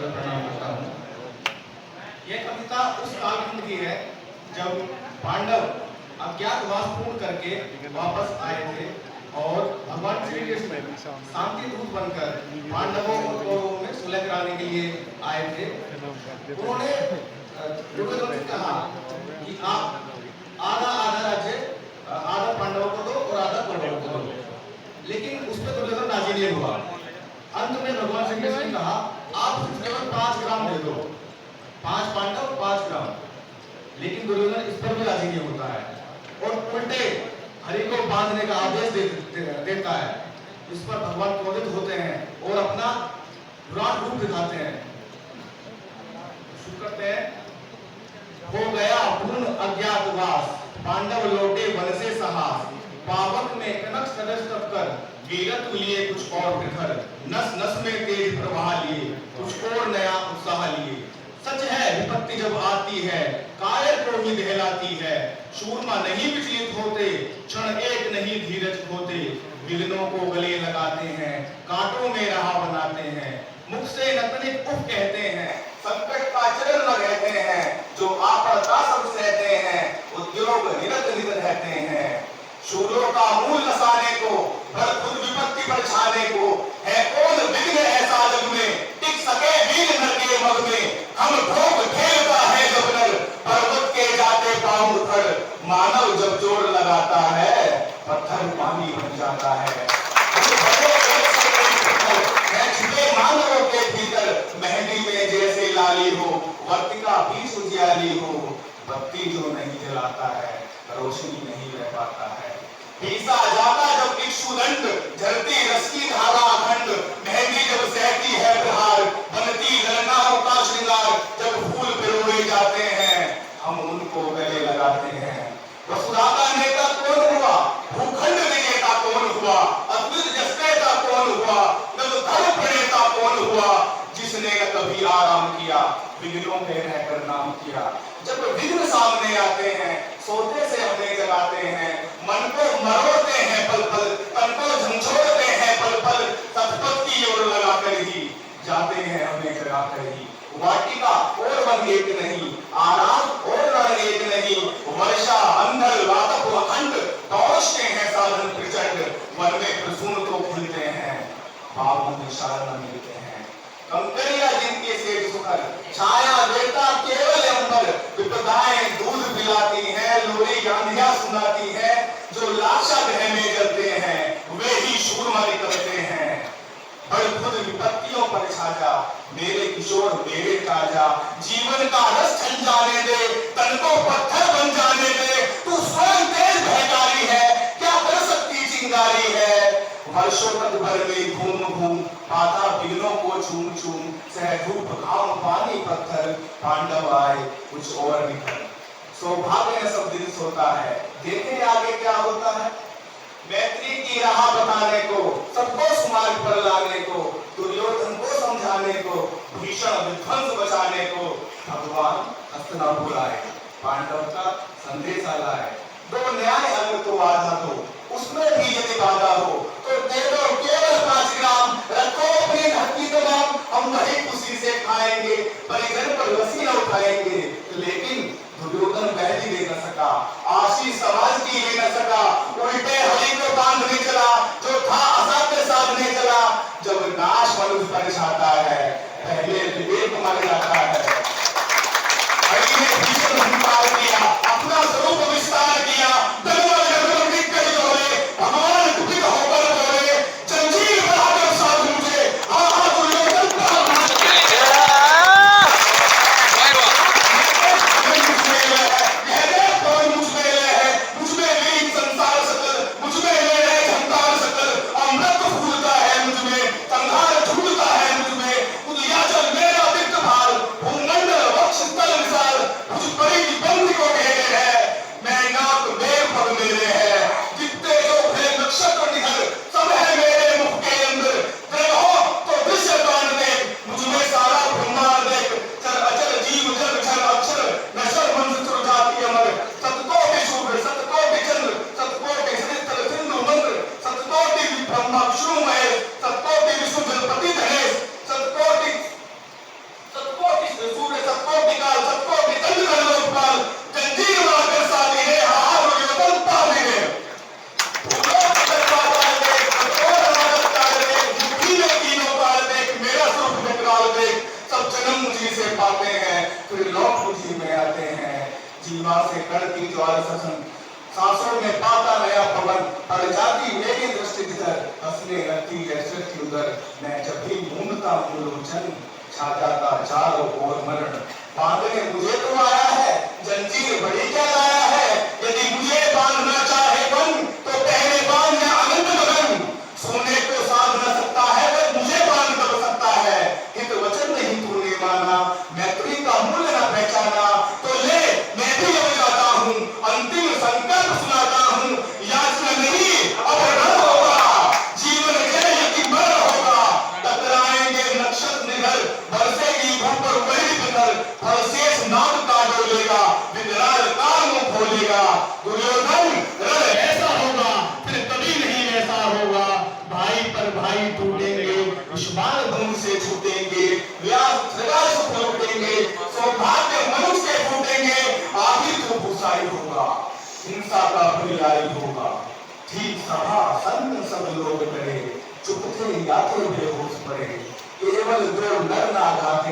सादर प्रणाम करता हूँ। यह कविता उस कालखंड की है जब पांडव अज्ञातवास पूर्ण करके वापस आए थे और भगवान श्री कृष्ण शांति दूत बनकर पांडवों में सुलह कराने के लिए आए थे। उन्होंने दुर्योधन से कहा कि आप आधा आधा राज्य आधा पांडवों को दो और आधा कौरवों को दो, लेकिन उस पर दुर्योधन राजी नहीं हुआ। अंत में भगवान श्री कृष्ण ने कहा आप केवल 5 ग्राम दे दो, 5 पांडव 5 ग्राम, लेकिन दुर्योधन इस पर भी राजी नहीं होता है और उल्टे हरि को बांधने का आदेश देता है। इस पर भगवान क्रोधित होते हैं और अपना विराट रूप दिखाते हैं। शुरू करते हैं। हो गया पूर्ण अज्ञातवास, पांडव लौटे वन से साहस, पावक में कनक सदस्य तप कर, वीरत्व लिए कुछ और प्रखर, नस नस में तेज प्रवाह लिए, कुछ और नया उत्साह लिए। सच है विपत्ति जब आती है, कायर को ही दहलाती है, शूरमा नहीं विचलित होते, क्षण एक नहीं धीरज खोते, विघ्नों को गले लगाते हैं, कांटों में राह बनाते हैं, मुख से नतनिक उफ कहते हैं, संकट का चरण न रहते हैं, जो आपदा सब सहते हैं, उद्योग निरत नित रहते हैं। शूलों का मूल नसाने को, पर खुद विपत्ति पर छाने को, है कौन विघ्न ऐसा जग में, टिक सके वीर नर के मग में, हम भोग खेलता है जब नर, पर्वत के जाते पांव उखड़, मानव जब जोर लगाता है, पत्थर पानी बन जाता है। छिपे मानवों के भीतर, मेहंदी में जैसे लाली हो, वर्तिका बीच उजियाली हो, बत्ती जो नहीं जलाता है, रोशनी नहीं रह पाता है। पीसा जाता जब इक्षुदंड, झरती रस की धारा अखंड, मेहंदी जब सहती है प्रहार, बनती ललनाओं का श्रृंगार, जब फूल पिरोए जाते हैं, हम उनको गले लगाते हैं। वसुधा का नेता कौन हुआ, भूखंड विजेता कौन हुआ, अद्भुत जस्तेता कौन हुआ, नवधर्म प्रणेता कौन हुआ, जिसने न कभी आराम किया, विघ्नों में रहकर नाम किया। जब विघ्न सामने आते हैं, सोते से हमें जगाते हैं, मन को मरोड़ते हैं पल पल, तन को झंझोड़ते हैं पल पल, सतपथ की ओर लगाकर ही जाते हैं हमें जगाकर ही। वाटिका और वन एक नहीं, आराम और रण एक नहीं, वर्षा अंधर वातप अखंड, तौरते हैं साधन प्रचंड, मन में प्रसून तो खुलते हैं, भावों में शरण मिलते हैं। कंकरिया जिनके सेठ सुखर, छाया देता केवल अंबर, विपदाएं दूध पिलाती हैं, लोरी गांधियां सुनाती हैं, जो लाशा ग्रह में जलते हैं, वे ही शूरमा निकलते हैं। पर खुद विपत्तियों पर छाजा, मेरे किशोर मेरे ताजा, जीवन का रस ठन जाने दे, तन को पत्थर बन जाने दे, तू स्वयं तेज भयकारी है, क्या कर सकती चिंगारी है। वर्षों तक भर में घूम घूम, पाता विघ्नों को चूम चूम, सह धूप घाम पानी पत्थर, पांडव आए कुछ और निकल। सौभाग्य न सब दिन सोता है, देखे आगे क्या होता है। मैत्री की राह बताने को, सबको सुमार्ग पर लाने को, दुर्योधन को समझाने को, भीषण विध्वंस बचाने को, भगवान हस्तिनापुर आए, पांडव का संदेशा लाए। दो न्याय अगर तो आधा दो, उसमें भी यदि बाधा हो, तो दे दो केवल 5 ग्राम, रखो अपनी धरती तमाम, हम वही खुशी से खाएंगे, परिजन पर लस्सी न उठाएंगे। लेकिन दुर्योधन पहली दे न सका, आशीष समाज की ले न सका, उल्टे हरि को बांधने चला, जो था असाध्य साधने चला। जब नाश मनुष्य पर छाता है, पहले विवेक मर जाता है। हरि ने भीषण हुंकार किया, अपना स्वरूप विस्तार किया, भगवान कुपित होकर बोले, जंजीर बढ़ाकर साधु मुझे, आहा दुर्योधन संसार सकल, मुझमें मेरे झंकार सकल, अमृत फूलता है मुझमें, संहार झूलता है लौट खुशी में आते हैं। जीवा से कड़ती ज्वार ससन, सांसों में पाता नया पवन, पड़ जाती मेरी दृष्टि जिधर, हंसने लगती है सृष्टि उधर। मैं जब भी ढूंढता हूँ लोचन, छा जाता चारों ओर मरण। बांधने मुझे तो आया है, जंजीर बड़ी क्या लाया है। यदि मुझे बांधना चाहे वन, तो पहले बांध में आनंद मगन। सोने को साध न सकता है, वह मुझे बांध कर सकता है। हित वचन नहीं तूने माना, मैत्री का मूल्य न पहचाना, तो ले मैं भी अब जाता हूँ, अंतिम संकल्प सुनाता हूँ। याचना नहीं अब रण होगा, जीवन है यदि मरण होगा। टकराएंगे नक्षत्र निधर, बरसेगी धूप पर वही बिधर। फलशेष नाग का डोलेगा, विकराल काल मुंह खोलेगा। दुर्योधन रण ऐसा होगा, फिर कभी नहीं ऐसा होगा। भाई पर भाई टूटेंगे, दुश्मन धूम से छूटेंगे। व्यास सुख लूटेंगे, सौभाग्य मनुष्य के फूटेंगे। आखिर तो भूसाई होगा, हिंसा का पर्याय होगा। ठीक सभा संत सब लोग करे, चुप थे या थे बेहोश पड़े। केवल दो नर नागा थे,